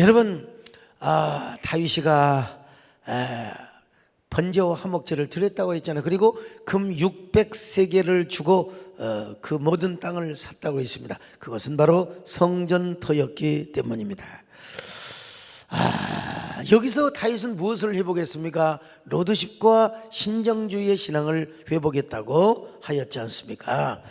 여러분, 다윗이가 번제와 화목제를 드렸다고 했잖아요. 그리고 금 600세겔을 주고 그 모든 땅을 샀다고 했습니다. 그것은 바로 성전터였기 때문입니다. 여기서 다윗은 무엇을 회복했습니까? 로드십과 신정주의의 신앙을 회복했다고 하였지 않습니까?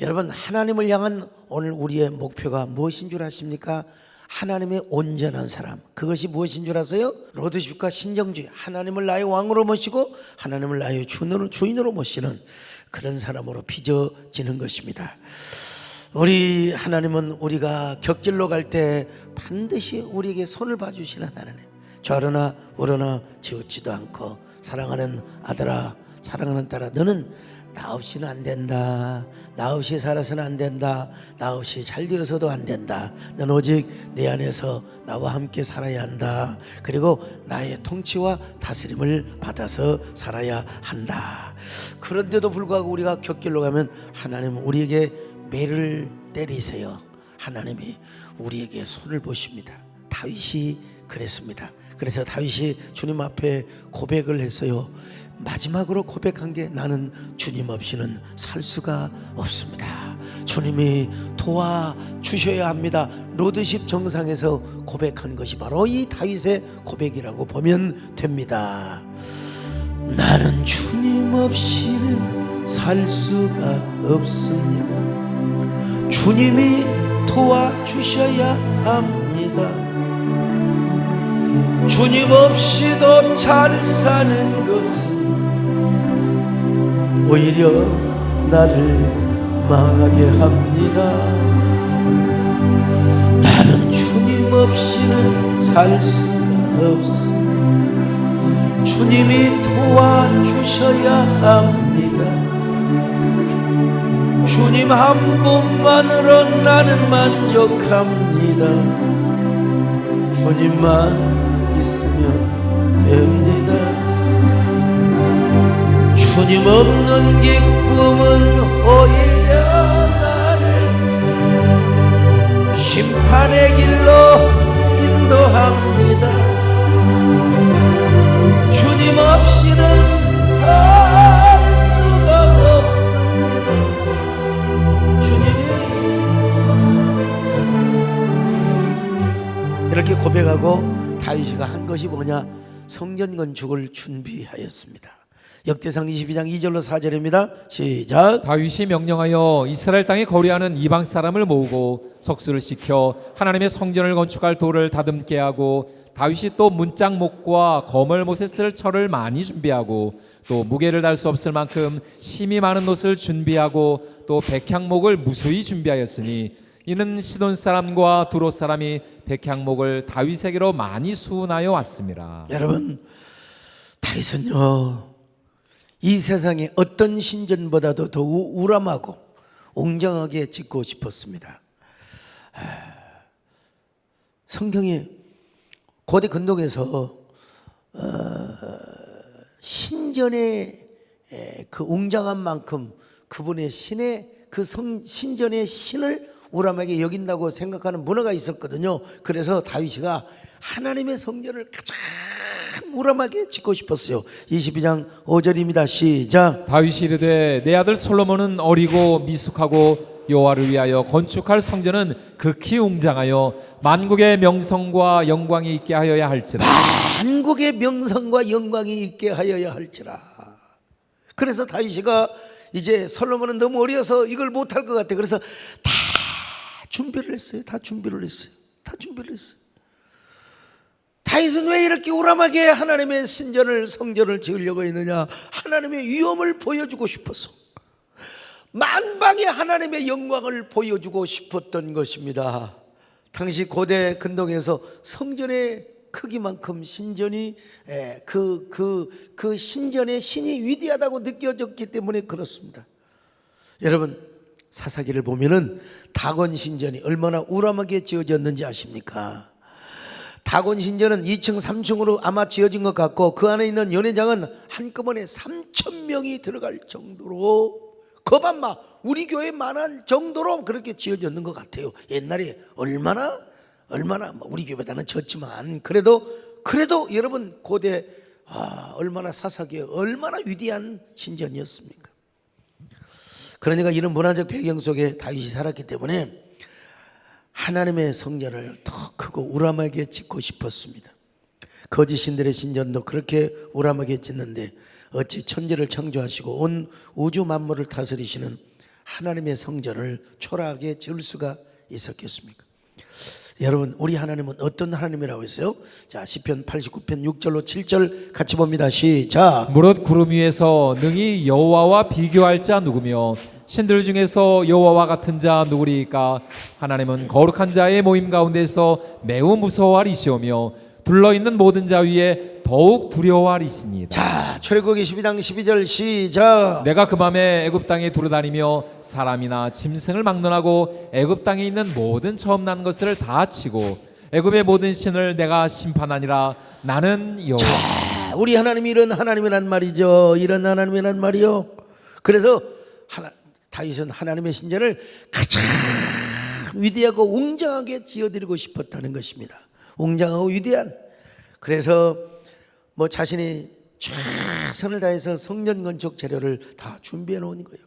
여러분, 하나님을 향한 오늘 우리의 목표가 무엇인 줄 아십니까? 하나님의 온전한 사람, 그것이 무엇인 줄 아세요? 로드십과 신정주의, 하나님을 나의 왕으로 모시고 하나님을 나의 주인으로 모시는 그런 사람으로 빚어지는 것입니다. 우리 하나님은 우리가 곁길로 갈 때 반드시 우리에게 손을 봐주시는 하나님, 좌로나 우로나 치우치도 않고 사랑하는 아들아, 사랑하는 딸아, 너는 나 없이는 안 된다. 나 없이 살아서는 안 된다. 나 없이 잘 되어서도 안 된다. 넌 오직 내 안에서 나와 함께 살아야 한다. 그리고 나의 통치와 다스림을 받아서 살아야 한다. 그런데도 불구하고 우리가 곁길로 가면 하나님은 우리에게 매를 때리세요. 하나님이 우리에게 손을 보십니다. 다윗이 그랬습니다. 그래서 다윗이 주님 앞에 고백을 했어요. 마지막으로 고백한 게 나는 주님 없이는 살 수가 없습니다. 주님이 도와주셔야 합니다. 로드십 정상에서 고백한 것이 바로 이 다윗의 고백이라고 보면 됩니다. 나는 주님 없이는 살 수가 없습니다. 주님이 도와주셔야 합니다. 주님 없이도 잘 사는 것은 오히려 나를 망하게 합니다. 나는 주님 없이는 살 수가 없습니다. 주님이 도와주셔야 합니다. 주님 한 분만으로 나는 만족합니다. 주님만 있으면 됩니다. 주님 없는 기쁨은 오히려 나를 심판의 길로 인도합니다. 주님 없이는 살 수가 없습니다. 주님이 이렇게 고백하고 다윗이가 한 것이 뭐냐? 성전 건축을 준비하였습니다. 역대상 22장 2절로 4절입니다. 시작. 다윗이 명령하여 이스라엘 땅에 거류하는 이방 사람을 모으고 석수를 시켜 하나님의 성전을 건축할 돌을 다듬게 하고, 다윗이 또 문짝목과 거멀못에 쓸 철을 많이 준비하고, 또 무게를 달 수 없을 만큼 심이 많은 놋을 준비하고, 또 백향목을 무수히 준비하였으니 이는 시돈 사람과 두로 사람이 백향목을 다윗에게로 많이 수운하여 왔습니다. 여러분, 다윗은요, 이 세상에 어떤 신전보다도 더 우람하고 웅장하게 짓고 싶었습니다. 성경이 고대 근동에서 신전의 그 웅장한 만큼 그분의 신의 그 신전의 신을 우람하게 여긴다고 생각하는 문화가 있었거든요. 그래서 다윗이가 하나님의 성전을 가장 우람하게 짓고 싶었어요. 22장 5절입니다. 시작. 다윗이 이르되 내 아들 솔로몬은 어리고 미숙하고 여호와를 위하여 건축할 성전은 극히 웅장하여 만국의 명성과 영광이 있게 하여야 할지라. 만국의 명성과 영광이 있게 하여야 할지라. 그래서 다윗이가 이제 솔로몬은 너무 어려서 이걸 못할 것 같아. 그래서 다 준비를 했어요. 다 준비를 했어요. 다윗은 왜 이렇게 우람하게 하나님의 성전을 지으려고 했느냐? 하나님의 위엄을 보여주고 싶었어. 만방의 하나님의 영광을 보여주고 싶었던 것입니다. 당시 고대 근동에서 성전의 크기만큼 신전이 그 신전의 신이 위대하다고 느껴졌기 때문에 그렇습니다. 여러분, 사사기를 보면은 다곤 신전이 얼마나 우람하게 지어졌는지 아십니까? 다곤 신전은 2층 3층으로 아마 지어진 것 같고, 그 안에 있는 연회장은 한꺼번에 3,000명이 들어갈 정도로, 거반마 우리 교회 만한 정도로 그렇게 지어졌는 것 같아요. 옛날에 얼마나 얼마나 우리 교회보다는 졌지만 그래도 여러분 고대 얼마나 사사기에 얼마나 위대한 신전이었습니까? 그러니까 이런 문화적 배경 속에 다윗이 살았기 때문에 하나님의 성전을 더 크고 우람하게 짓고 싶었습니다. 거짓 신들의 신전도 그렇게 우람하게 짓는데 어찌 천지를 창조하시고 온 우주 만물을 다스리시는 하나님의 성전을 초라하게 지을 수가 있었겠습니까? 여러분, 우리 하나님은 어떤 하나님이라고 했어요? 자, 시편 89편 6절로 7절 같이 봅니다. 시작. 무릇 구름 위에서 능히 여호와와 비교할 자 누구며 신들 중에서 여호와와 같은 자 누구리까? 하나님은 거룩한 자의 모임 가운데서 매우 무서워하리시오며 둘러있는 모든 자 위에 더욱 두려워하리시니이다. 자, 출애굽기 12장 12절 시작. 내가 그 밤에 애굽 땅에 두루다니며 사람이나 짐승을 막론하고 애굽 땅에 있는 모든 처음 난 것을 다 치고 애굽의 모든 신을 내가 심판하니라. 나는 여호와. 자, 우리 하나님이 이런 하나님이란 말이죠. 이런 하나님이란 말이요. 그래서 다윗은 하나님의 신전을 가장 위대하고 웅장하게 지어드리고 싶었다는 것입니다. 웅장하고 위대한. 그래서 자신이 최선을 다해서 성전 건축 재료를 다 준비해 놓은 거예요.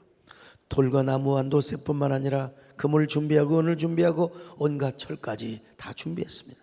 돌과 나무와 노새뿐만 아니라 금을 준비하고 은을 준비하고 온갖 철까지 다 준비했습니다.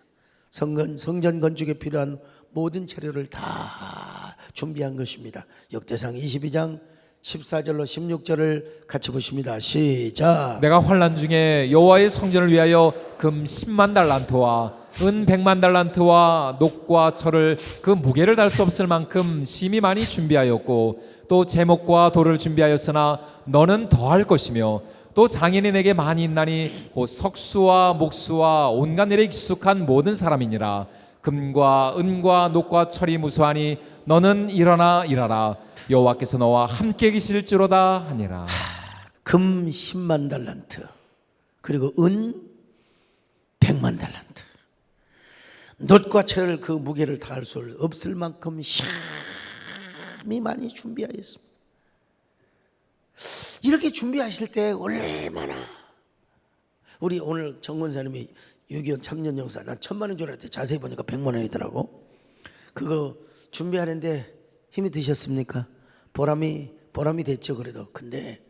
성전 건축에 필요한 모든 재료를 다 준비한 것입니다. 역대상 22장 14절로 16절을 같이 보십니다. 시작. 내가 환난 중에 여호와의 성전을 위하여 금 10만 달란트와 은 100만 달란트와 녹과 철을 그 무게를 달 수 없을 만큼 심히 많이 준비하였고 또 제목과 돌을 준비하였으나 너는 더할 것이며 또 장인이 내게 많이 있나니 곧 석수와 목수와 온갖 일에 익숙한 모든 사람이니라. 금과 은과 녹과 철이 무수하니 너는 일어나 일하라. 여호와께서 너와 함께 계실지로다 하니라. 금 10만 달란트 그리고 은 100만 달란트, 놋과 철을 그 무게를 다할 수 없을 만큼 심히 많이 준비하였습니다. 이렇게 준비하실 때 얼마나 우리 오늘 정권사님이 6.25 참전용사 난 1,000만 원 줄 알았는데 자세히 보니까 100만 원이더라고. 그거 준비하는데 힘이 드셨습니까? 보람이 됐죠. 그래도 근데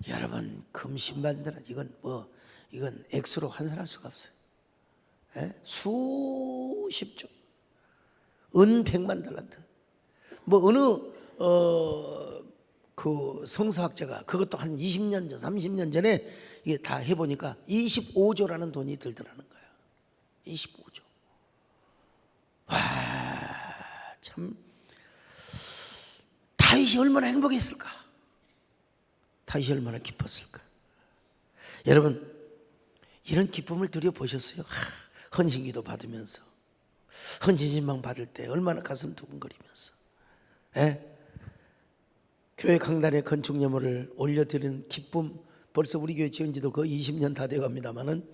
여러분 금 10만 달란트 이건 액수로 환산할 수가 없어요. 수십조, 은 100만 달란트. 어느 그 성서학자가 그것도 한 20년 전, 30년 전에 이게 다 해보니까 25조라는 돈이 들더라는 거예요. 25조. 와, 참 다윗이 얼마나 행복했을까? 다윗이 얼마나 기뻤을까? 여러분 이런 기쁨을 누려보셨어요? 헌신기도 받으면서 헌신신방 받을 때 얼마나 가슴 두근거리면서 교회 강단에 건축예물을 올려드리는 기쁨. 벌써 우리 교회 지은 지도 거의 20년 다 돼갑니다마는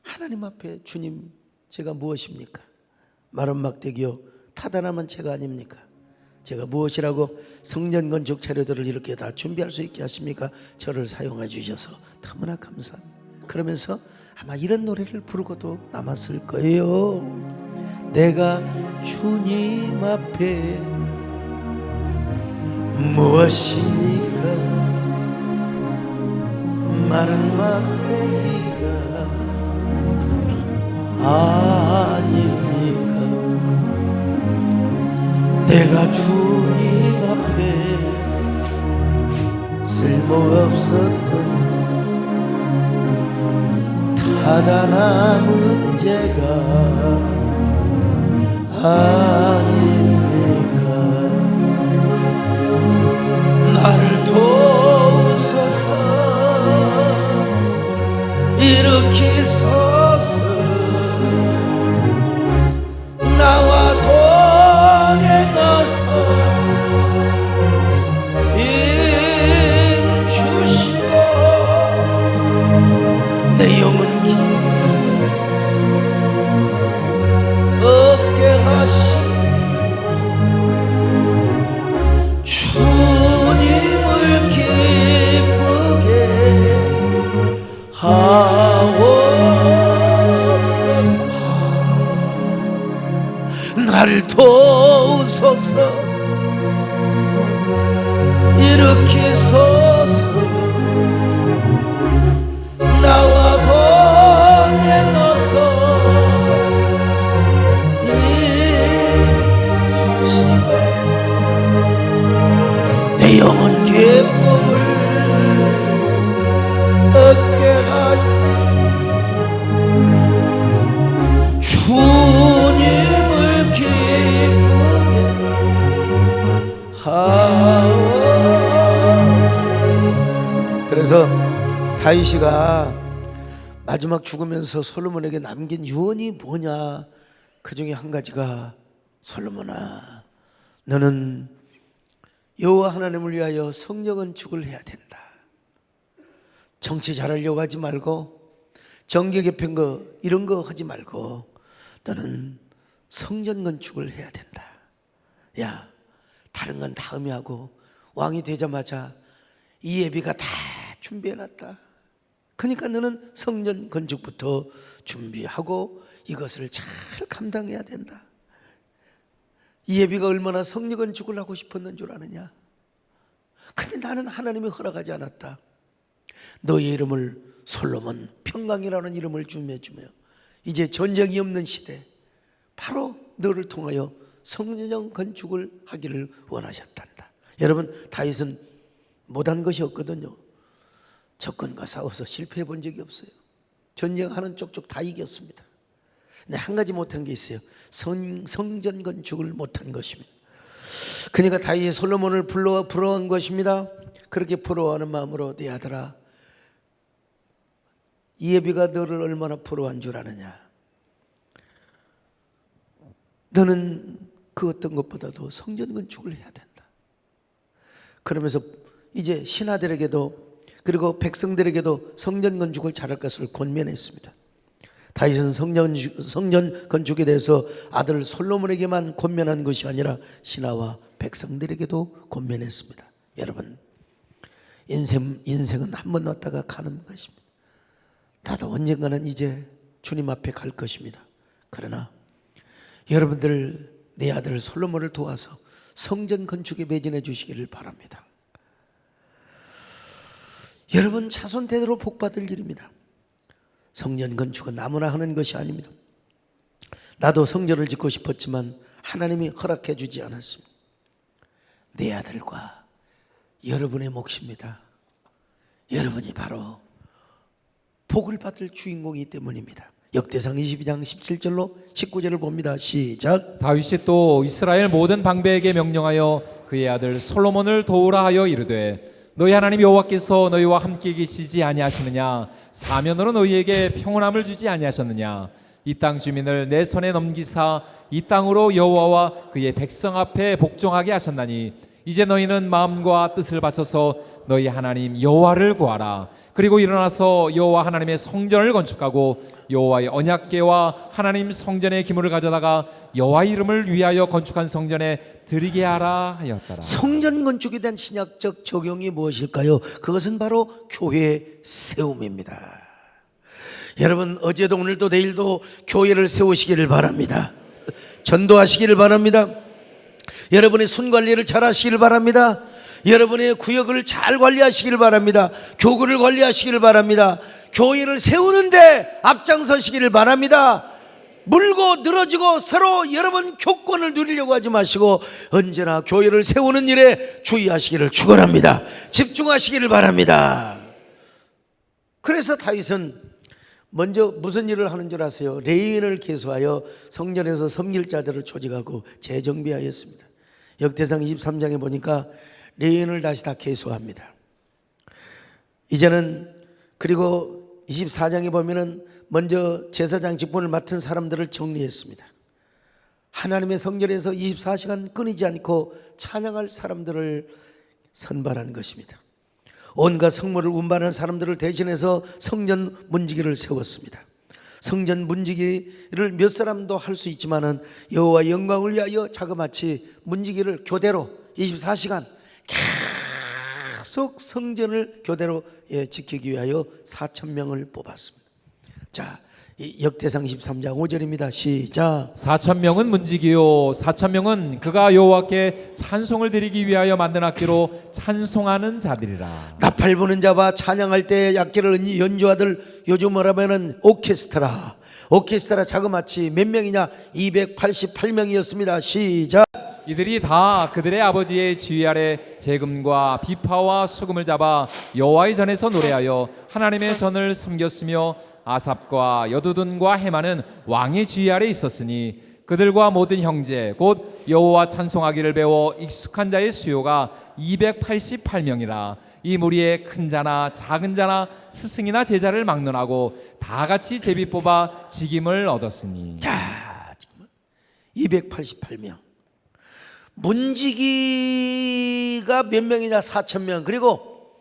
하나님 앞에 주님 제가 무엇입니까? 마른 막대기요 타다남은 제가 아닙니까? 제가 무엇이라고 성전 건축 재료들을 이렇게 다 준비할 수 있게 하십니까? 저를 사용해 주셔서 너무나 감사합니다. 그러면서 아마 이런 노래를 부르고도 남았을 거예요. 내가 주님 앞에 무엇입니까? 마른 막대기가 아닙니까? 내가 주님 앞에 쓸모없었던 타다남은 제가 아닙니까? 나를 도우소서 일으키소서 나와 동행하소 힘 주시고 내 영혼 어깨 하시 나를 도우소서 일으키소서 나와 동행하소 내 영혼 기쁨을 얻게 하지 주님을 기쁘게 하옵소서. 그래서 다윗이가 마지막 죽으면서 솔로몬에게 남긴 유언이 뭐냐? 그 중에 한 가지가 솔로몬아, 너는 여호와 하나님을 위하여 성령 건축을 해야 된다. 정치 잘하려고 하지 말고 정계 개편 이런 거 하지 말고 너는 성전 건축을 해야 된다. 야, 다른 건 다 의미하고 왕이 되자마자 이예비가 다 준비해놨다. 그러니까 너는 성전 건축부터 준비하고 이것을 잘 감당해야 된다. 이예비가 얼마나 성전 건축을 하고 싶었는 줄 아느냐? 근데 나는 하나님이 허락하지 않았다. 너의 이름을 솔로몬 평강이라는 이름을 주며 이제 전쟁이 없는 시대 바로 너를 통하여 성전 건축을 하기를 원하셨단다. 여러분, 다윗은 못한 것이 없거든요. 적군과 싸워서 실패해 본 적이 없어요. 전쟁하는 쪽쪽 다 이겼습니다. 근데 한 가지 못한 게 있어요. 성전 건축을 못한 것입니다. 그러니까 다윗이 솔로몬을 부러워한 것입니다. 그렇게 부러워하는 마음으로 내 아들아, 이예비가 너를 얼마나 부러워한 줄 아느냐? 너는 그 어떤 것보다도 성전 건축을 해야 된다. 그러면서 이제 신하들에게도 그리고 백성들에게도 성전 건축을 잘할 것을 권면했습니다. 다윗은 성전 건축에 대해서 아들 솔로몬에게만 권면한 것이 아니라 신하와 백성들에게도 권면했습니다. 여러분, 인생은 한 번 왔다가 가는 것입니다. 나도 언젠가는 이제 주님 앞에 갈 것입니다. 그러나 여러분들 내 아들 솔로몬을 도와서 성전 건축에 매진해 주시기를 바랍니다. 여러분 자손 대대로 복받을 일입니다. 성전 건축은 아무나 하는 것이 아닙니다. 나도 성전을 짓고 싶었지만 하나님이 허락해 주지 않았습니다. 내 아들과 여러분의 몫입니다. 여러분이 바로 복을 받을 주인공이기 때문입니다. 역대상 22장 17절로 19절을 봅니다. 시작. 다윗이 또 이스라엘 모든 방배에게 명령하여 그의 아들 솔로몬을 도우라 하여 이르되 너희 하나님 여호와께서 너희와 함께 계시지 아니하시느냐? 사면으로 너희에게 평온함을 주지 아니하셨느냐? 이 땅 주민을 내 손에 넘기사 이 땅으로 여호와와 그의 백성 앞에 복종하게 하셨나니 이제 너희는 마음과 뜻을 바쳐서 너희 하나님 여호와를 구하라. 그리고 일어나서 여호와 하나님의 성전을 건축하고 여호와의 언약궤와 하나님 성전의 기물을 가져다가 여호와 이름을 위하여 건축한 성전에 드리게 하라 하였더라. 성전 건축에 대한 신약적 적용이 무엇일까요? 그것은 바로 교회 세움입니다. 여러분, 어제도 오늘도 내일도 교회를 세우시기를 바랍니다. 전도하시기를 바랍니다. 여러분의 순관리를 잘 하시기를 바랍니다. 여러분의 구역을 잘 관리하시기를 바랍니다. 교구를 관리하시기를 바랍니다. 교회를 세우는데 앞장서시기를 바랍니다. 물고 늘어지고 서로 여러분 교권을 누리려고 하지 마시고 언제나 교회를 세우는 일에 주의하시기를 축원합니다. 집중하시기를 바랍니다. 그래서 다윗은 먼저 무슨 일을 하는 줄 아세요? 레위인을 계수하여 성전에서 섬길 자들을 조직하고 재정비하였습니다. 역대상 23장에 보니까 레위인을 다시 다 계수합니다. 이제는 그리고 24장에 보면은 먼저 제사장 직분을 맡은 사람들을 정리했습니다. 하나님의 성전에서 24시간 끊이지 않고 찬양할 사람들을 선발한 것입니다. 온갖 성물을 운반하는 사람들을 대신해서 성전 문지기를 세웠습니다. 성전 문지기를 몇 사람도 할 수 있지만은 여호와 영광을 위하여 자그마치 문지기를 교대로 24시간 계속 성전을 교대로 지키기 위하여 4,000명을 뽑았습니다. 자, 이 역대상 23장 5절입니다. 시작. 4,000명은 문지기요 4,000명은 그가 여호와께 찬송을 드리기 위하여 만든 악기로 찬송하는 자들이라. 나팔 부는 자와 찬양할 때 악기를 연주하들 요즘 뭐라면은 오케스트라 자그마치 몇 명이냐? 288명이었습니다. 시작. 이들이 다 그들의 아버지의 지휘 아래 재금과 비파와 수금을 잡아 여호와의 전에서 노래하여 하나님의 전을 섬겼으며 아삽과 여두둔과 헤만은 왕의 지휘 아래 있었으니 그들과 모든 형제 곧 여호와 찬송하기를 배워 익숙한 자의 수요가 288명이라. 이 무리에 큰 자나 작은 자나 스승이나 제자를 막론하고 다 같이 제비 뽑아 직임을 얻었으니. 자, 288명. 문지기가 몇 명이냐? 4,000명. 그리고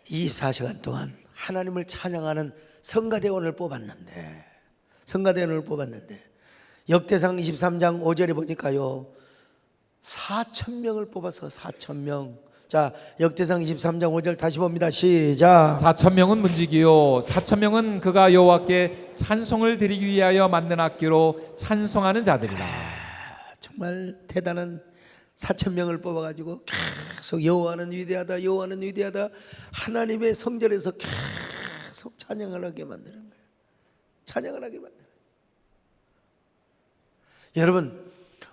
24시간 동안 하나님을 찬양하는 성가대원을 뽑았는데 역대상 23장 5절에 보니까요 4,000명을 뽑아서 4,000명. 자, 역대상 23장 5절 다시 봅니다. 시작. 4,000명은 문지기요 4,000명은 그가 여호와께 찬송을 드리기 위하여 만든 악기로 찬송하는 자들이라. 정말 대단한 4,000명을 뽑아가지고 계속 여호와는 위대하다 하나님의 성전에서 계속 찬양을 하게 만드는 거예요. 여러분,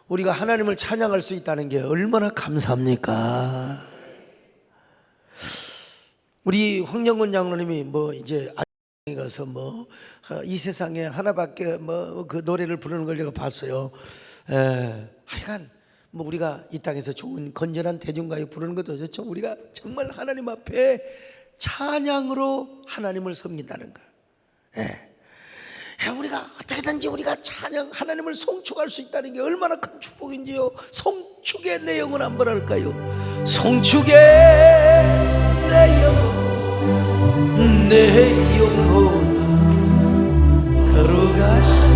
우리가 하나님을 찬양할 수 있다는 게 얼마나 감사합니까? 우리 황정근 장로님이 이제 가서 이 세상에 하나밖에 그 노래를 부르는 걸 제가 봤어요. 하여간 우리가 이 땅에서 좋은 건전한 대중가요 부르는 것도 좋죠. 우리가 정말 하나님 앞에 찬양으로 하나님을 섬긴다는 거. 우리가 어떻게든지 우리가 하나님을 송축할 수 있다는 게 얼마나 큰 축복인지요. 송축의 내 영혼 한번 할까요? 송축의 내 영혼 걸어가시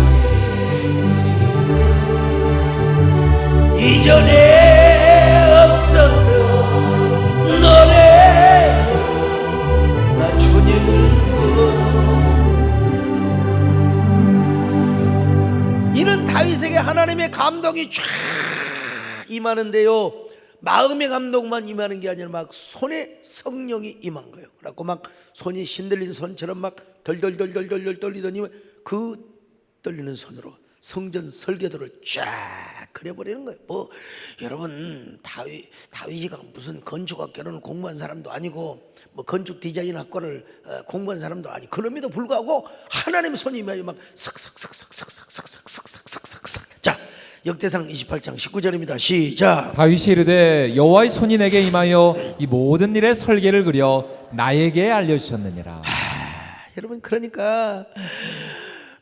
이전에 없었던 노래 나 주님을 이런 다윗에게 하나님의 감동이 쫙 임하는데요, 마음의 감동만 임하는 게 아니라 막 손에 성령이 임한 거예요. 그래갖고 막 손이 신들린 손처럼 막 덜덜덜덜덜 떨리더니 그 떨리는 손으로 성전 설계도를 쫙 그려버리는 거예요. 여러분, 다윗이 무슨 건축학교는 공부한 사람도 아니고 건축 디자인 학과를 공부한 사람도 아니고 그럼에도 불구하고 하나님 손이 임하여 막 삭삭삭삭삭삭삭삭삭삭삭삭삭삭. 자, 역대상 28장 19절입니다. 시작. 다윗이 이르되 여호와의 손이 내게 임하여 이 모든 일의 설계를 그려 나에게 알려주셨느니라. 여러분, 그러니까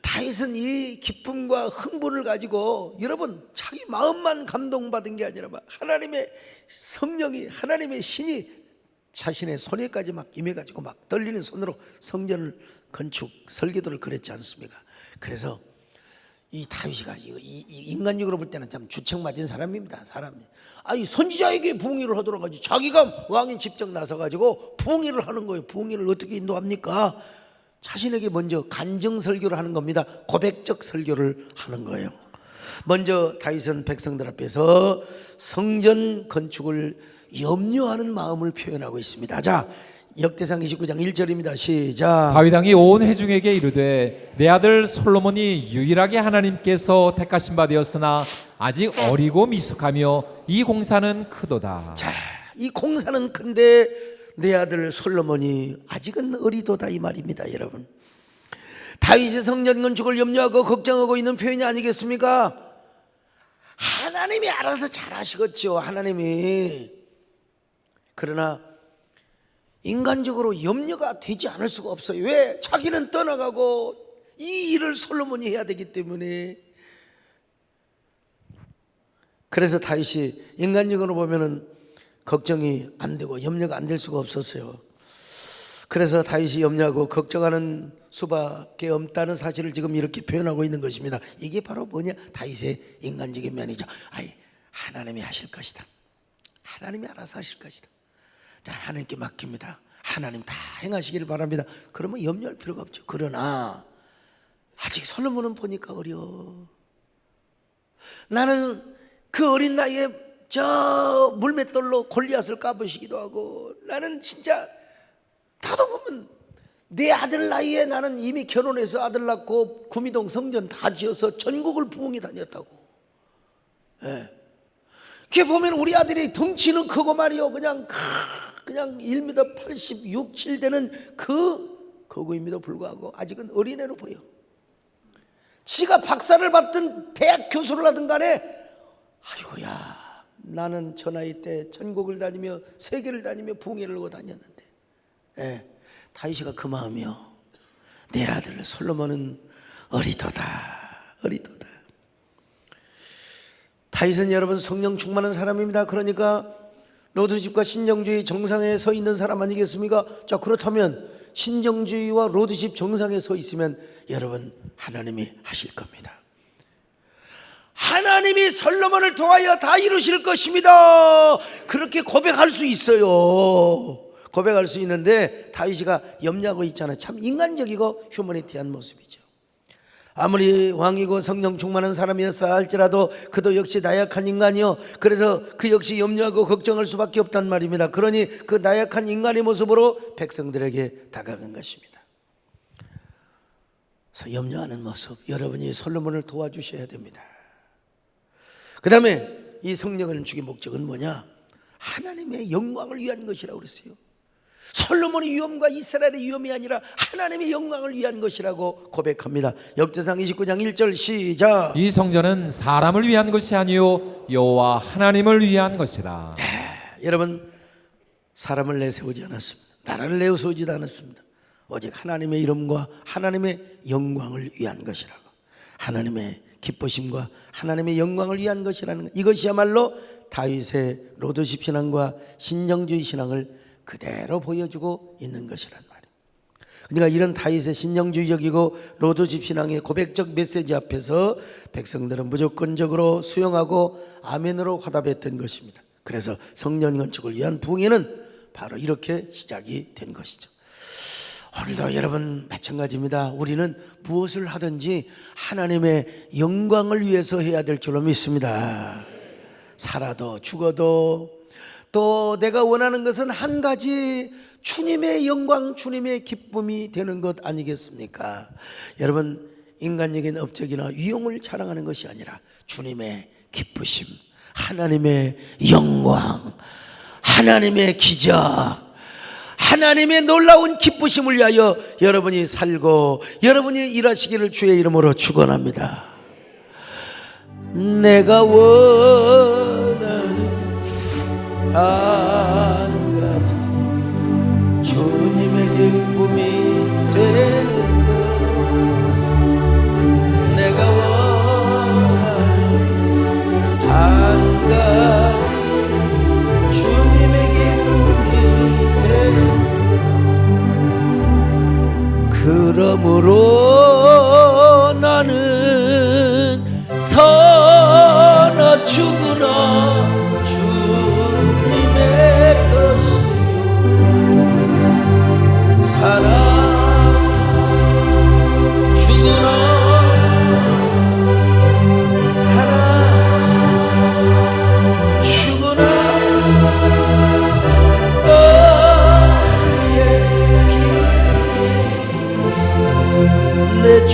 다윗은 이 기쁨과 흥분을 가지고 여러분 자기 마음만 감동받은 게 아니라 막 하나님의 성령이, 하나님의 신이 자신의 손에까지 막 임해가지고 막 떨리는 손으로 성전을 건축 설계도를 그렸지 않습니까? 그래서 이 다윗이가 인간적으로 볼 때는 참 주책 맞은 사람입니다. 아니, 선지자에게 부응의를 하도록 하지 자기가 왕이 직접 나서가지고 부응의를 하는 거예요. 부응의를 어떻게 인도합니까? 자신에게 먼저 간증 설교를 하는 겁니다. 고백적 설교를 하는 거예요. 먼저 다윗은 백성들 앞에서 성전 건축을 염려하는 마음을 표현하고 있습니다. 자, 역대상 29장 1절입니다. 시작. 다윗 왕이 온 회중에게 이르되 내 아들 솔로몬이 유일하게 하나님께서 택하신 바 되었으나 아직 어리고 미숙하며 이 공사는 크도다. 자, 이 공사는 큰데 내 아들 솔로몬이 아직은 어리도다 이 말입니다. 여러분, 다윗의 성전 건축을 염려하고 걱정하고 있는 표현이 아니겠습니까? 하나님이 알아서 잘하시겠죠. 하나님이. 그러나 인간적으로 염려가 되지 않을 수가 없어요. 왜? 자기는 떠나가고 이 일을 솔로몬이 해야 되기 때문에. 그래서 다윗이 인간적으로 보면은 걱정이 안 되고 염려가 안 될 수가 없었어요. 그래서 다윗이 염려하고 걱정하는 수밖에 없다는 사실을 지금 이렇게 표현하고 있는 것입니다. 이게 바로 뭐냐? 다윗의 인간적인 면이죠. 하나님이 하실 것이다. 하나님이 알아서 하실 것이다. 자, 하나님께 맡깁니다. 하나님 다 행하시기를 바랍니다. 그러면 염려할 필요가 없죠. 그러나 아직 솔로몬은 보니까 어려. 나는 그 어린 나이에 저 물맷돌로 골리앗을 까부시기도 하고, 나는 진짜 나도 보면 내 아들 나이에 나는 이미 결혼해서 아들 낳고 구미동 성전 다 지어서 전국을 부흥이 다녔다고. 예. 그게 보면 우리 아들이 덩치는 크고 말이요, 그냥 1m 86, 7 되는 그 거구임에도 불구하고 아직은 어린애로 보여. 지가 박사를 받든 대학 교수를 하든 간에, 아이고야, 나는 저 나이 때 전국을 다니며 세계를 다니며 부흥회를 하고 다녔는데. 예. 다윗이가 그 마음이요. 내 아들 솔로몬은 어리도다, 어리도다. 다윗은 여러분 성령 충만한 사람입니다. 그러니까 로드십과 신정주의 정상에 서 있는 사람 아니겠습니까? 자, 그렇다면 신정주의와 로드십 정상에 서 있으면 여러분 하나님이 하실 겁니다. 하나님이 솔로몬을 통하여 다 이루실 것입니다. 그렇게 고백할 수 있어요. 고백할 수 있는데 다윗이가 염려하고 있잖아요. 참 인간적이고 휴머니티한 모습이죠. 아무리 왕이고 성령 충만한 사람이었어 할지라도 그도 역시 나약한 인간이요. 그래서 그 역시 염려하고 걱정할 수밖에 없단 말입니다. 그러니 그 나약한 인간의 모습으로 백성들에게 다가간 것입니다. 그래서 염려하는 모습, 여러분이 솔로몬을 도와주셔야 됩니다. 그 다음에 이 성령을 주기 목적은 뭐냐? 하나님의 영광을 위한 것이라고 그랬어요. 솔로몬의 위엄과 이스라엘의 위엄이 아니라 하나님의 영광을 위한 것이라고 고백합니다. 역대상 29장 1절 시작. 이 성전은 사람을 위한 것이 아니요 여호와 하나님을 위한 것이라. 여러분, 사람을 내세우지 않았습니다. 나라를 내세우지도 않았습니다. 오직 하나님의 이름과 하나님의 영광을 위한 것이라고. 하나님의 기쁘심과 하나님의 영광을 위한 것이라는 것. 이것이야말로 다윗의 로드십 신앙과 신정주의 신앙을 그대로 보여주고 있는 것이란 말이에요. 그러니까 이런 다윗의 신정주의적이고 로드십 신앙의 고백적 메시지 앞에서 백성들은 무조건적으로 수용하고 아멘으로 화답했던 것입니다. 그래서 성전 건축을 위한 부흥회는 바로 이렇게 시작이 된 것이죠. 오늘도 여러분 마찬가지입니다. 우리는 무엇을 하든지 하나님의 영광을 위해서 해야 될 줄로 믿습니다. 살아도 죽어도. 또 내가 원하는 것은 한 가지, 주님의 영광, 주님의 기쁨이 되는 것 아니겠습니까? 여러분, 인간적인 업적이나 위용을 자랑하는 것이 아니라 주님의 기쁘심, 하나님의 영광, 하나님의 기적, 하나님의 놀라운 기쁘심을 위하여 여러분이 살고 여러분이 일하시기를 주의 이름으로 축원합니다. 내가 원하는 한 가지, 주님의 기쁨이 되는 것. 내가 원하는 한 가지, 주님의 기쁨이 되는 것. 그러므로 나는 서나 죽으나 살아 죽으나 살아 죽으나 너의 빛 내 주.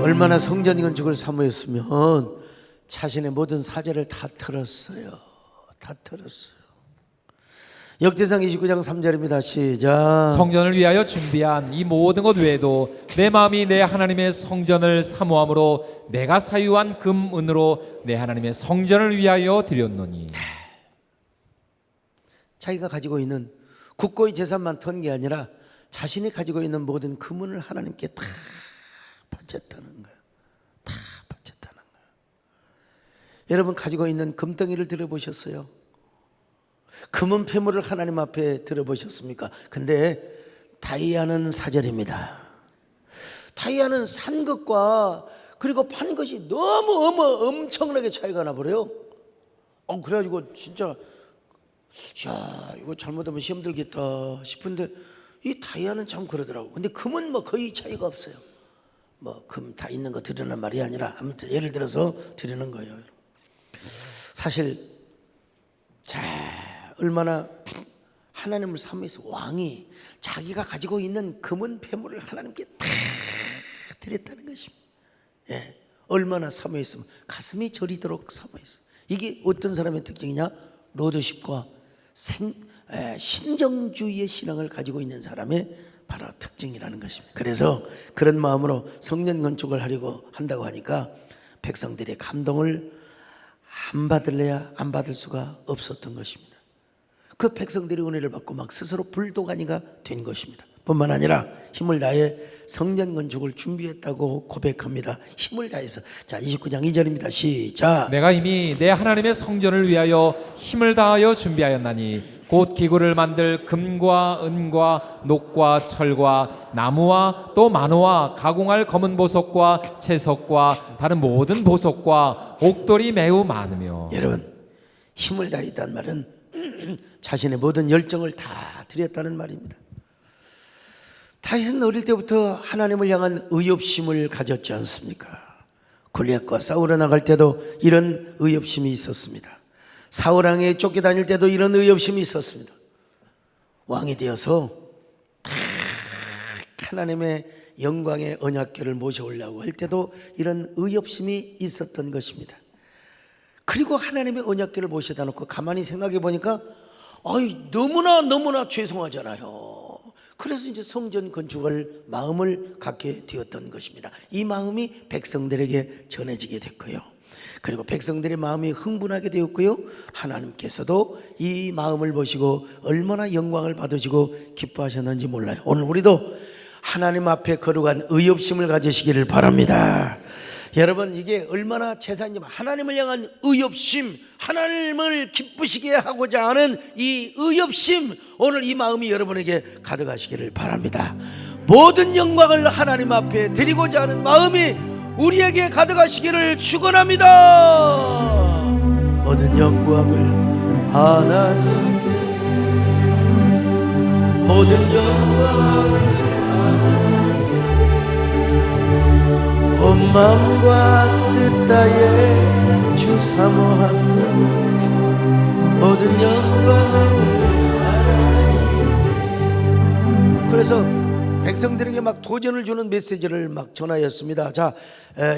얼마나 성전 건축을 사모했으면 자신의 모든 사제를 다 틀었어요. 다 틀었어요. 역대상 29장 3절입니다. 시작. 성전을 위하여 준비한 이 모든 것 외에도 내 마음이 내 하나님의 성전을 사모함으로 내가 사유한 금 은으로 내 하나님의 성전을 위하여 드렸노니. 자기가 가지고 있는 국고의 재산만 턴 게 아니라 자신이 가지고 있는 모든 금은을 하나님께 다 바쳤다는 거예요. 다 바쳤다는 거예요. 여러분 가지고 있는 금덩이를 들어보셨어요? 금은 폐물을 하나님 앞에 들어보셨습니까? 근데 다이아는 사절입니다. 다이아는 산 것과 그리고 판 것이 너무 엄청나게 차이가 나버려요. 그래가지고 진짜 야, 이거 잘못하면 시험 들겠다 싶은데 이 다이아는 참 그러더라고. 근데 금은 뭐 거의 차이가 없어요. 뭐 금 다 있는 거 드리는 말이 아니라 아무튼 예를 들어서 드리는 거예요. 사실 자, 얼마나 하나님을 사모해서 왕이 자기가 가지고 있는 금은 폐물을 하나님께 다 드렸다는 것입니다. 예, 얼마나 사모했으면 가슴이 저리도록 사모했어. 이게 어떤 사람의 특징이냐? 로드십과 신정주의의 신앙을 가지고 있는 사람의 바로 특징이라는 것입니다. 그래서 그런 마음으로 성전 건축을 하려고 한다고 하니까 백성들의 감동을 안 받을래야 안 받을 수가 없었던 것입니다. 그 백성들이 은혜를 받고 막 스스로 불도가니가 된 것입니다. 뿐만 아니라 힘을 다해 성전 건축을 준비했다고 고백합니다. 힘을 다해서. 자, 29장 2절입니다. 시작. 내가 이미 내 하나님의 성전을 위하여 힘을 다하여 준비하였나니 곧 기구를 만들 금과 은과 녹과 철과 나무와 또 만호와 가공할 검은 보석과 채석과 다른 모든 보석과 옥돌이 매우 많으며. 여러분, 힘을 다했다는 말은 자신의 모든 열정을 다 드렸다는 말입니다. 다윗은 어릴 때부터 하나님을 향한 의협심을 가졌지 않습니까? 골리앗과 싸우러 나갈 때도 이런 의협심이 있었습니다. 사울 왕에 쫓겨다닐 때도 이런 의협심이 있었습니다. 왕이 되어서 하나님의 영광의 언약궤를 모셔오려고 할 때도 이런 의협심이 있었던 것입니다. 그리고 하나님의 언약궤를 모셔다 놓고 가만히 생각해 보니까 너무나 죄송하잖아요. 그래서 이제 성전 건축을 마음을 갖게 되었던 것입니다. 이 마음이 백성들에게 전해지게 됐고요. 그리고 백성들의 마음이 흥분하게 되었고요. 하나님께서도 이 마음을 보시고 얼마나 영광을 받으시고 기뻐하셨는지 몰라요. 오늘 우리도 하나님 앞에 거룩한 의협심을 가지시기를 바랍니다. 여러분, 이게 얼마나 제사인지 하나님을 향한 의협심, 하나님을 기쁘시게 하고자 하는 이 의협심, 오늘 이 마음이 여러분에게 가득하시기를 바랍니다. 모든 영광을 하나님 앞에 드리고자 하는 마음이 우리에게 가득하시기를 축원합니다. 모든 영광을 하나님께, 모든 영광을 온 마음과 뜻 다해 주 사모합니다. 모든 영광을 하나님께. 그래서 백성들에게 막 도전을 주는 메시지를 막 전하였습니다. 자,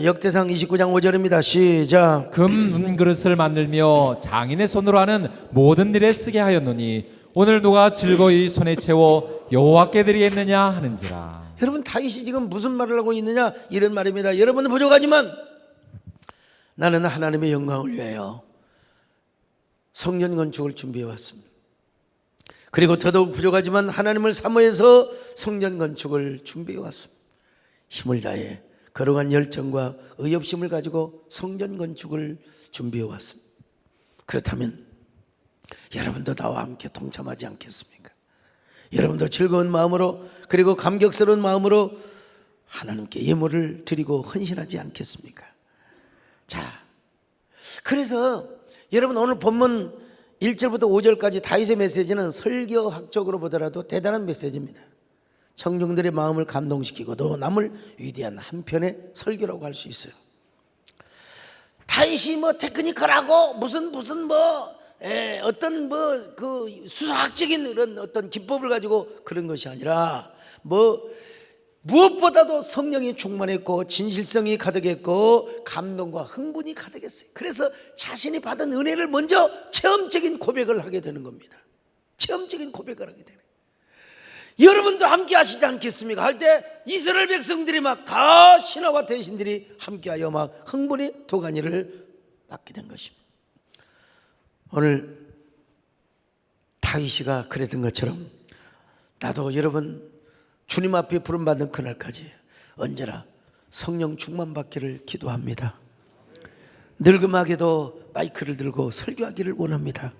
역대상 29장 5절입니다. 시작. 금 은그릇을 만들며 장인의 손으로 하는 모든 일에 쓰게 하였노니 오늘 누가 즐거이 손에 채워 여호와께 드리겠느냐 하는지라. 여러분, 다윗이 지금 무슨 말을 하고 있느냐? 이런 말입니다. 여러분은 부족하지만 나는 하나님의 영광을 위하여 성전 건축을 준비해 왔습니다. 그리고 더더욱 부족하지만 하나님을 사모해서 성전 건축을 준비해 왔습니다. 힘을 다해 거룩한 열정과 의협심을 가지고 성전 건축을 준비해 왔습니다. 그렇다면 여러분도 나와 함께 동참하지 않겠습니까? 여러분도 즐거운 마음으로 그리고 감격스러운 마음으로 하나님께 예물을 드리고 헌신하지 않겠습니까? 자, 그래서 여러분, 오늘 본문 1절부터 5절까지 다윗의 메시지는 설교학적으로 보더라도 대단한 메시지입니다. 청중들의 마음을 감동시키고도 남을 위대한 한편의 설교라고 할 수 있어요. 다윗이 뭐 테크니컬하고 무슨 어떤 그 수사학적인 이런 어떤 기법을 가지고 그런 것이 아니라 무엇보다도 성령이 충만했고 진실성이 가득했고 감동과 흥분이 가득했어요. 그래서 자신이 받은 은혜를 먼저 체험적인 고백을 하게 되는 겁니다. 체험적인 고백을 하게 되는. 여러분도 함께 하시지 않겠습니까? 할 때 이스라엘 백성들이 막 다 신하와 대신들이 함께하여 막 흥분의 도가니를 맡게 된 것입니다. 오늘 다윗이가 그랬던 것처럼 나도 여러분 주님 앞에 부름받는 그날까지 언제나 성령 충만 받기를 기도합니다. 늙음하게도 마이크를 들고 설교하기를 원합니다.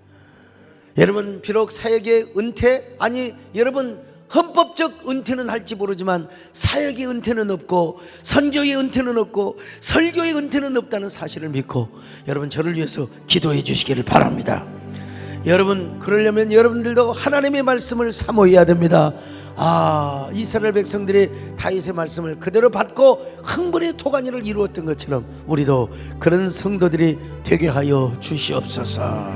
여러분, 비록 사역의 은퇴, 아니 여러분 헌법적 은퇴는 할지 모르지만 사역의 은퇴는 없고 선교의 은퇴는 없고 설교의 은퇴는 없다는 사실을 믿고 여러분 저를 위해서 기도해 주시기를 바랍니다. 여러분, 그러려면 여러분들도 하나님의 말씀을 사모해야 됩니다. 이스라엘 백성들이 다윗의 말씀을 그대로 받고 흥분의 토간이를 이루었던 것처럼 우리도 그런 성도들이 되게 하여 주시옵소서.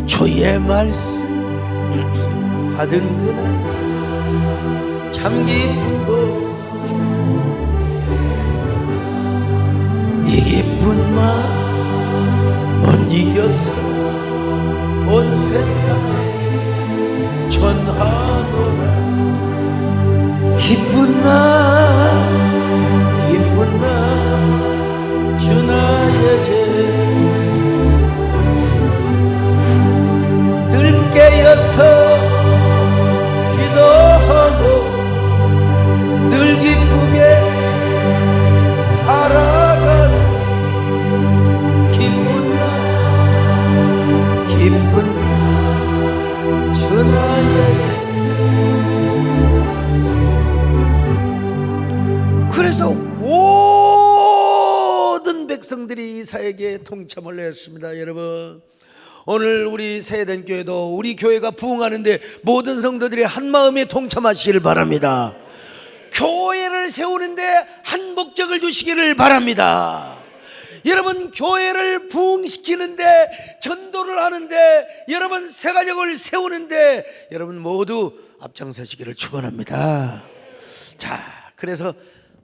주의 말씀 받은 그날 참 기쁘고 이 기쁜 마음 못 이겼어 온 세상에 전하노라. 기쁜 날 주 나의 죄 늘 깨어서 기도하고 늘 기쁘게 살아가는 기쁜 날 주 나의 죄. 그래서 모든 백성들이 이사에게 동참을 했습니다. 여러분, 오늘 우리 세대교회도 우리 교회가 부흥하는데 모든 성도들이 한마음에 동참하시기를 바랍니다. 교회를 세우는데 한 목적을 두시기를 바랍니다. 여러분, 교회를 부흥시키는데, 전도를 하는데, 여러분 새가족을 세우는데 여러분 모두 앞장서시기를 축원합니다. 자, 그래서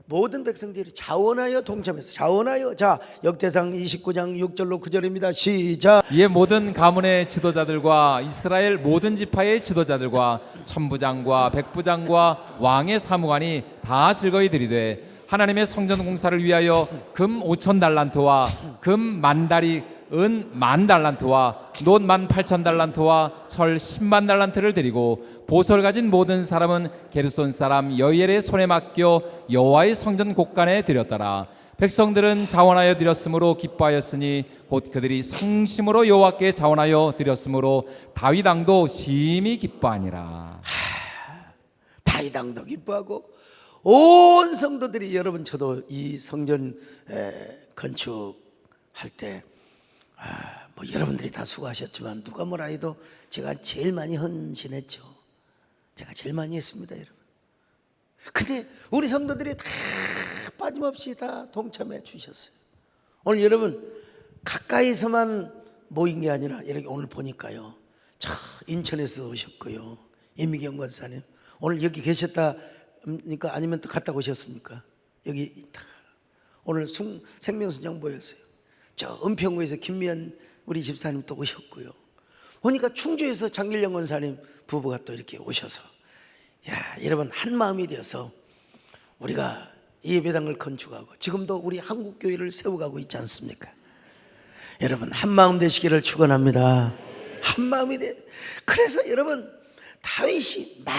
모든 백성들이 자원하여 동참해서 자원하여. 자, 역대상 29장 6절로 9절입니다. 시작. 이에 모든 가문의 지도자들과 이스라엘 모든 지파의 지도자들과 천부장과 백부장과 왕의 사무관이 다 즐거이 들이되 하나님의 성전 공사를 위하여 금 5천 달란트와 금 10,000다리, 은 10,000달란트와 놋 18,000달란트와 철 100,000달란트를 드리고 보석을 가진 모든 사람은 게르손 사람 여이엘의 손에 맡겨 여호와의 성전 곳간에 드렸더라. 백성들은 자원하여 드렸으므로 기뻐하였으니 곧 그들이 성심으로 여호와께 자원하여 드렸으므로 다윗 왕도 심히 기뻐하니라. 다윗 왕도 기뻐하고 온 성도들이. 여러분, 저도 이 성전 건축할 때 뭐 여러분들이 다 수고하셨지만 누가 뭐라 해도 제가 제일 많이 헌신했죠. 제가 제일 많이 했습니다, 여러분. 근데 우리 성도들이 다 빠짐없이 다 동참해 주셨어요. 오늘 여러분 가까이서만 모인 게 아니라 이렇게 오늘 보니까요, 저 인천에서 오셨고요, 임미경 권사님 오늘 여기 계셨다니까 아니면 또 갔다 오셨습니까? 여기 오늘 생명순장 보였어요. 저 은평구에서 김미연 우리 집사님 또 오셨고요. 보니까 충주에서 장길영 권사님 부부가 또 이렇게 오셔서, 야, 여러분 한 마음이 되어서 우리가 이 예배당을 건축하고 지금도 우리 한국교회를 세워가고 있지 않습니까? 여러분 한 마음 되시기를 축원합니다. 한 마음이 돼. 그래서 여러분 다윗이 막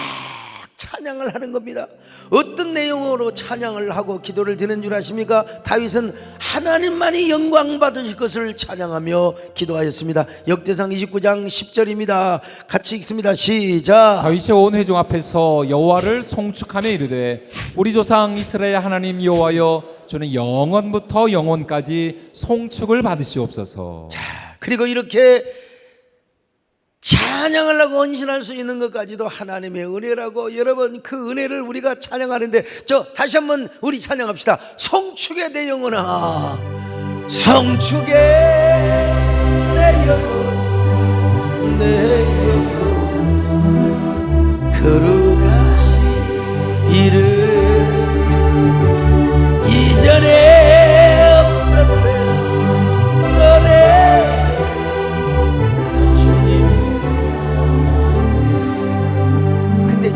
찬양을 하는 겁니다. 어떤 내용으로 찬양을 하고 기도를 드리는 줄 아십니까? 다윗은 하나님만이 영광 받으실 것을 찬양하며 기도하였습니다. 역대상 29장 10절입니다. 같이 읽습니다. 시작. 다윗이 온 회중 앞에서 여호와를 송축하며 이르되 우리 조상 이스라엘 하나님 여호와여, 주는 영원부터 영원까지 송축을 받으시옵소서. 자, 그리고 이렇게 찬양을 하고 헌신할 수 있는 것까지도 하나님의 은혜라고. 여러분 그 은혜를 우리가 찬양하는데, 다시 한번 우리 찬양합시다. 송축의 내 영혼아, 송축의 내 영혼, 내 영혼 거룩하신 이름 이전에 없었던 노래.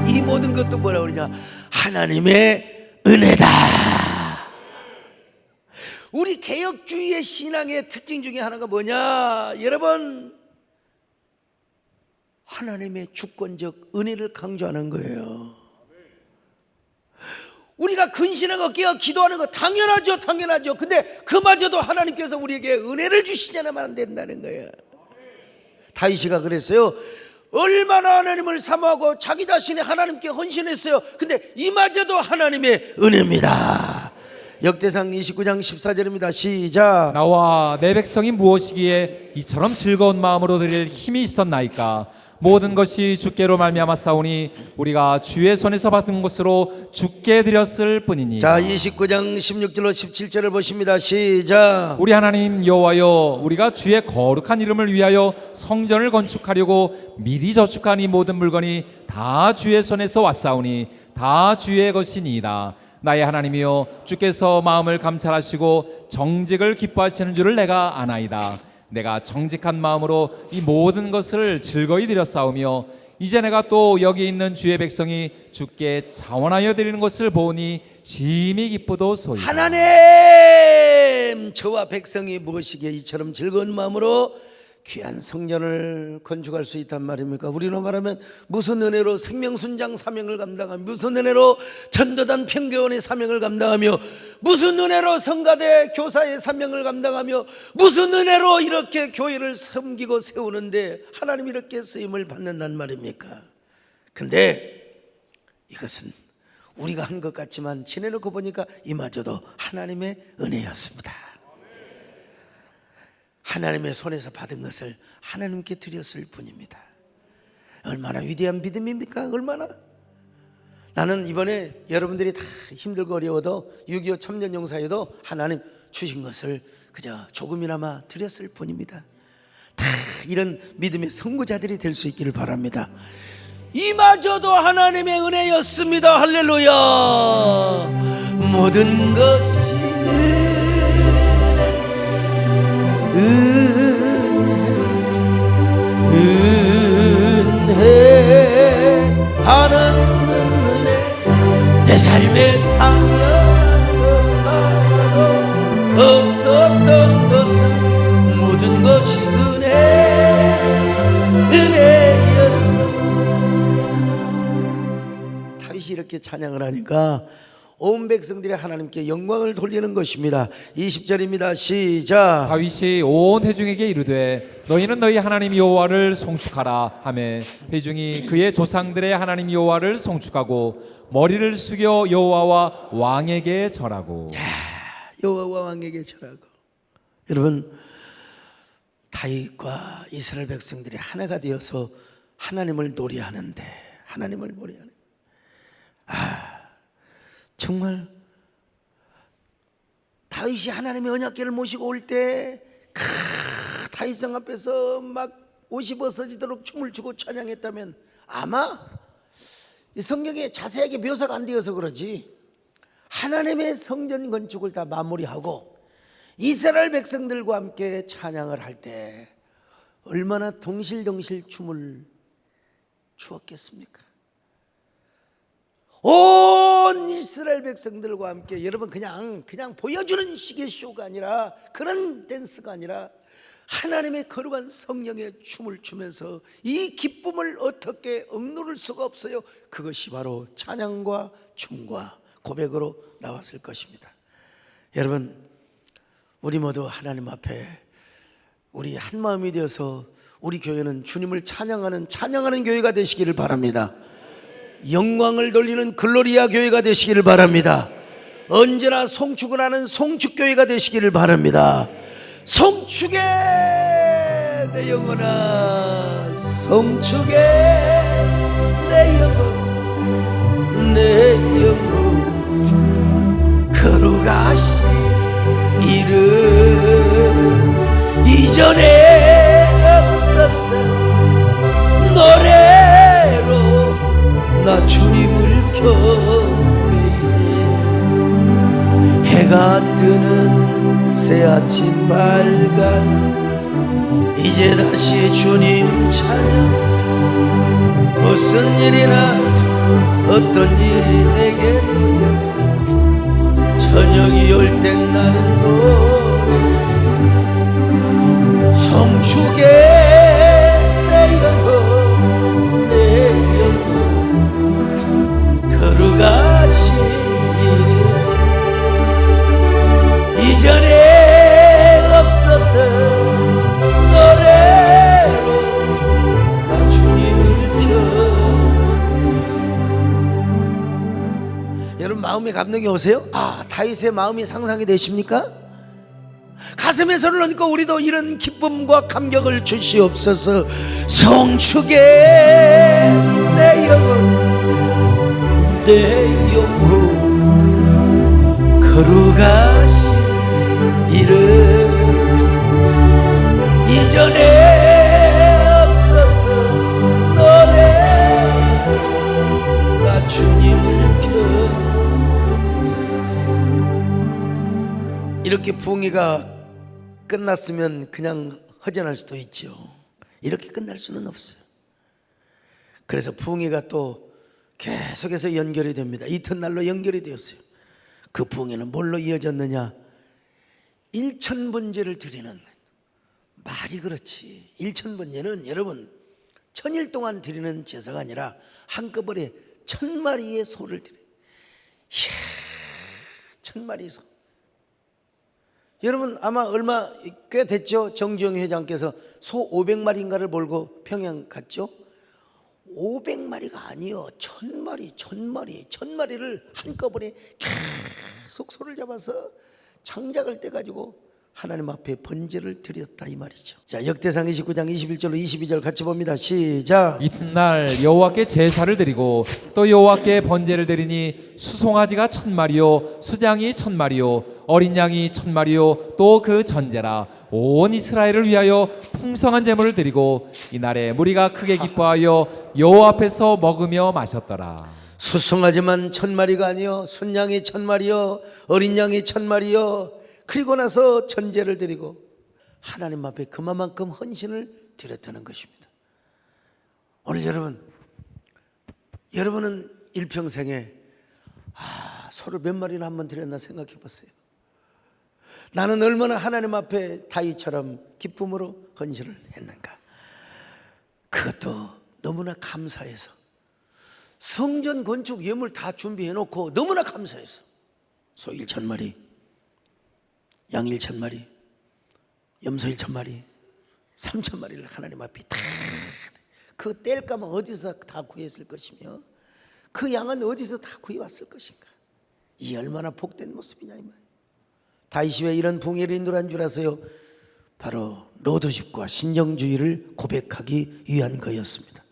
이 모든 것도 뭐라 그러냐? 하나님의 은혜다. 우리 개혁주의의 신앙의 특징 중에 하나가 뭐냐? 여러분, 하나님의 주권적 은혜를 강조하는 거예요. 우리가 근신하고 깨어 기도하는 거 당연하죠, 당연하죠. 근데 그마저도 하나님께서 우리에게 은혜를 주시잖아만 안 된다는 거예요. 다윗이가 그랬어요. 얼마나 하나님을 사모하고 자기 자신이 하나님께 헌신했어요. 근데 이마저도 하나님의 은혜입니다. 역대상 29장 14절입니다. 시작. 나와 내 백성이 무엇이기에 이처럼 즐거운 마음으로 드릴 힘이 있었나이까. 모든 것이 주께로 말미암아 싸우니 우리가 주의 손에서 받은 것으로 주께 드렸을 뿐이니. 자, 29장 16절로 17절을 보십니다. 시작. 우리 하나님 여호와여, 우리가 주의 거룩한 이름을 위하여 성전을 건축하려고 미리 저축한 이 모든 물건이 다 주의 손에서 왔사오니 다 주의 것이니이다. 나의 하나님이여, 주께서 마음을 감찰하시고 정직을 기뻐하시는 줄을 내가 아나이다. 내가 정직한 마음으로 이 모든 것을 즐거이 드렸사오며 이제 내가 또 여기 있는 주의 백성이 주께 자원하여 드리는 것을 보니 심히 기쁘도소이다. 하나님, 저와 백성이 무엇이기에 이처럼 즐거운 마음으로 귀한 성전을 건축할 수 있단 말입니까? 우리로 말하면 무슨 은혜로 생명순장 사명을 감당하며, 무슨 은혜로 전도단 평교원의 사명을 감당하며, 무슨 은혜로 성가대 교사의 사명을 감당하며, 무슨 은혜로 이렇게 교회를 섬기고 세우는데 하나님 이렇게 쓰임을 받는단 말입니까? 근데 이것은 우리가 한 것 같지만 지내놓고 보니까 이마저도 하나님의 은혜였습니다. 하나님의 손에서 받은 것을 하나님께 드렸을 뿐입니다. 얼마나 위대한 믿음입니까? 얼마나? 나는 이번에 여러분들이 다 힘들고 어려워도 6.25 참전용사에도 하나님 주신 것을 그저 조금이나마 드렸을 뿐입니다. 다 이런 믿음의 선구자들이 될 수 있기를 바랍니다. 이마저도 하나님의 은혜였습니다. 할렐루야. 모든 것이 은혜 하나님 은혜 내 삶에 당연한 것 없었던 것은 모든 것이 은혜였어. 다윗이 이렇게 찬양을 하니까 온 백성들이 하나님께 영광을 돌리는 것입니다. 20절입니다. 시작. 다윗이 온 회중에게 이르되 너희는 너희 하나님 여호와를 송축하라 하매 회중이 그의 조상들의 하나님 여호와를 송축하고 머리를 숙여 여호와와 왕에게 절하고. 여호와와 왕에게 절하고. 여러분, 다윗과 이스라엘 백성들이 하나가 되어서 하나님을 노래하는데, 하나님을 노래하는, 정말 다윗이 하나님의 언약궤를 모시고 올 때 다윗성 앞에서 막 옷이 벗어지도록 춤을 추고 찬양했다면 아마 이 성경에 자세하게 묘사가 안 되어서 그러지 하나님의 성전 건축을 다 마무리하고 이스라엘 백성들과 함께 찬양을 할 때 얼마나 동실동실 춤을 추었겠습니까? 온 이스라엘 백성들과 함께, 여러분 그냥 보여주는 식의 쇼가 아니라, 그런 댄스가 아니라 하나님의 거룩한 성령의 춤을 추면서 이 기쁨을 어떻게 억누를 수가 없어요. 그것이 바로 찬양과 춤과 고백으로 나왔을 것입니다. 여러분, 우리 모두 하나님 앞에 우리 한 마음이 되어서 우리 교회는 주님을 찬양하는 교회가 되시기를 바랍니다. 영광을 돌리는 글로리아 교회가 되시기를 바랍니다. 언제나 송축을 하는 송축교회가 되시기를 바랍니다. 송축에 내 영혼아, 송축에 내 영혼 거룩하신 이름 이전에 없었던 노래로 나 주님을 경배해. 해가 뜨는 새아침 발간 이제 다시 주님 찬양. 무슨 일이나 어떤 일이 내게 놓여도 저녁이 올 땐 나는 노래 송축에 내 영혼 거룩하신 이름 이전에 없었던 노래로 나 주님을 켜. 여러분, 마음 마음에 감동이 오세요? 다윗의 마음이 상상이 되십니까? 가슴에 손을 얹고 우리도 이런 기쁨과 감격을 주시옵소서. 성축에 내 영혼 내 영혼 거룩하신 이름 이전에 없었던 노래 나 주님을 펴. 이렇게 부흥회가 끝났으면 그냥 허전할 수도 있죠. 이렇게 끝날 수는 없어요. 그래서 부흥회가 또 계속해서 연결이 됩니다. 이튿날로 연결이 되었어요. 그 부흥회는 뭘로 이어졌느냐? 1000번제를 드리는, 말이 그렇지, 1000번제는 여러분 천일 동안 드리는 제사가 아니라 한꺼번에 1000마리의 소를 드려요. 이야, 1000마리 소. 여러분 아마 얼마 꽤 됐죠? 정주영 회장께서 소 500마리인가를 몰고 평양 갔죠? 500마리가 아니요, 1000마리를 한꺼번에 계속 소를 잡아서 장작을 떼가지고 하나님 앞에 번제를 드렸다 이 말이죠. 자, 역대상 29장 21절로 22절 같이 봅니다. 시작. 이튿날 여호와께 제사를 드리고 또 여호와께 번제를 드리니 수송아지가 1000마리요 수장이 1000마리요 어린 양이 1000마리요 또 그 전제라. 온 이스라엘을 위하여 풍성한 제물을 드리고 이날에 무리가 크게 기뻐하여 여호와 앞에서 먹으며 마셨더라. 수송아지만 1000마리가 아니요, 순양이 1000마리요, 어린 양이 1000마리요. 그리고 나서 전제를 드리고 하나님 앞에 그만큼 헌신을 드렸다는 것입니다. 오늘 여러분은 일평생에 소를 몇 마리나 한번 드렸나 생각해 보세요. 나는 얼마나 하나님 앞에 다윗처럼 기쁨으로 헌신을 했는가. 그것도 너무나 감사해서 성전 건축 예물 다 준비해 놓고 너무나 감사해서 소 1000마리, 양 1000마리, 염소 1000마리, 3000마리를 하나님 앞에 다, 그 뗄감은 어디서 다 구했을 것이며 그 양은 어디서 다 구해왔을 것인가. 이 얼마나 복된 모습이냐 이 말이에요. 다윗이 왜 이런 부흥회를 인도한 줄 아세요? 바로 로드십과 신정주의를 고백하기 위한 거였습니다.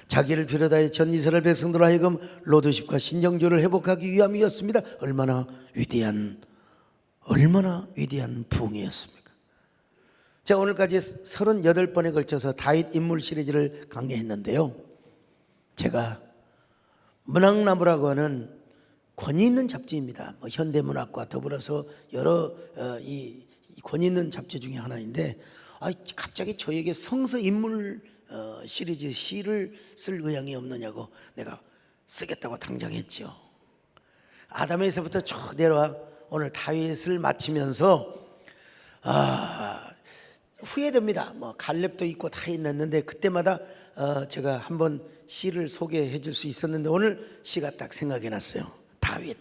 자기를 비롯하여 전 이스라엘 백성들 하여금 로드십과 신정주의를 회복하기 위함이었습니다. 얼마나 위대한 부흥회였습니까? 제가 오늘까지 38번에 걸쳐서 다윗 인물 시리즈를 강의했는데요, 제가 문학나무라고 하는 권위 있는 잡지입니다. 현대문학과 더불어서 여러 이 권위 있는 잡지 중에 하나인데 갑자기 저에게 성서 인물 시리즈 시를 쓸 의향이 없느냐고 내가 쓰겠다고 당장했죠. 아담에서부터 쭉 내려와 오늘 다윗을 마치면서 후회됩니다. 갈렙도 있고 다 있는데 그때마다 제가 한번 시를 소개해 줄 수 있었는데 오늘 시가 딱 생각이 났어요. 다윗,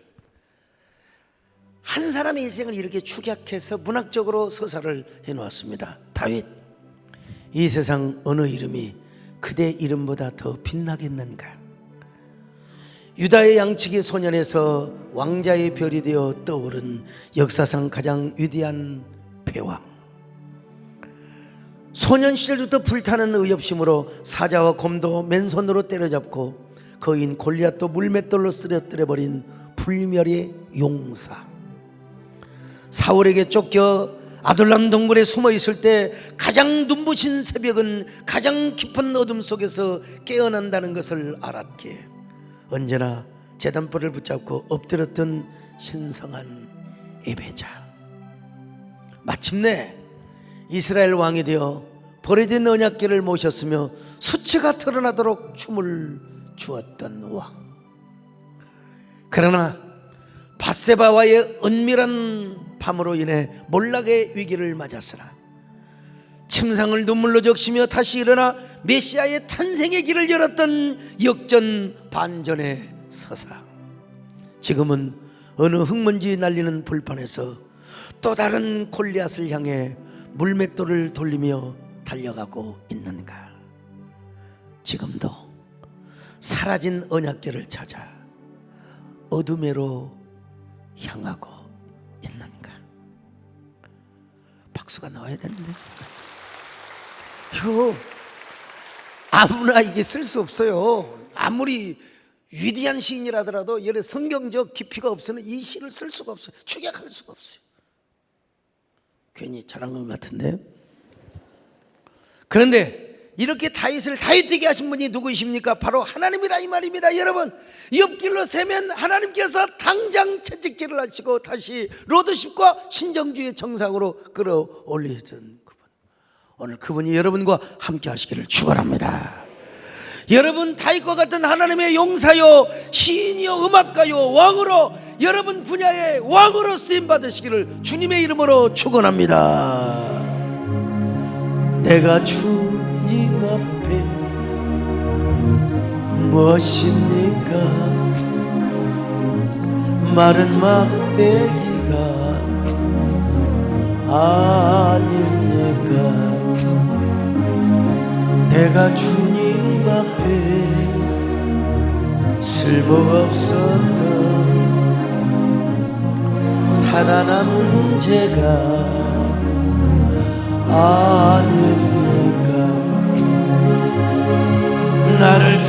한 사람의 인생을 이렇게 축약해서 문학적으로 서사를 해놓았습니다. 다윗, 이 세상 어느 이름이 그대 이름보다 더 빛나겠는가. 유다의 양치기 소년에서 왕자의 별이 되어 떠오른 역사상 가장 위대한 패왕. 소년 시절부터 불타는 의협심으로 사자와 곰도 맨손으로 때려잡고 거인 골리앗도 물맷돌로 쓰러뜨려버린 불멸의 용사. 사울에게 쫓겨 아둘람 동굴에 숨어 있을 때 가장 눈부신 새벽은 가장 깊은 어둠 속에서 깨어난다는 것을 알았기에 언제나 제단벌을 붙잡고 엎드렸던 신성한 예배자. 마침내 이스라엘 왕이 되어 버려진 언약궤를 모셨으며 수치가 드러나도록 춤을 추었던 왕. 그러나 밧세바와의 은밀한 밤으로 인해 몰락의 위기를 맞았으나 침상을 눈물로 적시며 다시 일어나 메시아의 탄생의 길을 열었던 역전 반전의 서사. 지금은 어느 흙먼지 날리는 불판에서 또 다른 골리앗을 향해 물맷돌을 돌리며 달려가고 있는가. 지금도 사라진 언약궤를 찾아 어둠에로 향하고 있는가? 박수가 나와야 되는데 이거 아무나 이게 쓸 수 없어요. 아무리 위대한 시인이라더라도 여러 성경적 깊이가 없으면 이 시를 쓸 수가 없어요. 축약할 수가 없어요. 괜히 잘한 것 같은데. 그런데 이렇게 다윗을 다윗되게 하신 분이 누구이십니까? 바로 하나님이라 이 말입니다. 여러분, 옆길로 세면 하나님께서 당장 채찍질을 하시고 다시 로드십과 신정주의 정상으로 끌어올리던 그분, 오늘 그분이 여러분과 함께 하시기를 축원합니다. 여러분, 다윗과 같은 하나님의 용사요, 시인이요, 음악가요, 왕으로, 여러분 분야의 왕으로 쓰임받으시기를 주님의 이름으로 축원합니다. 내가 주님 앞에 무엇입니까? 마른 막대기가 아닙니까? 내가 주님 앞에 쓸모없었던 단 하나 문제가 아닙니까? 나를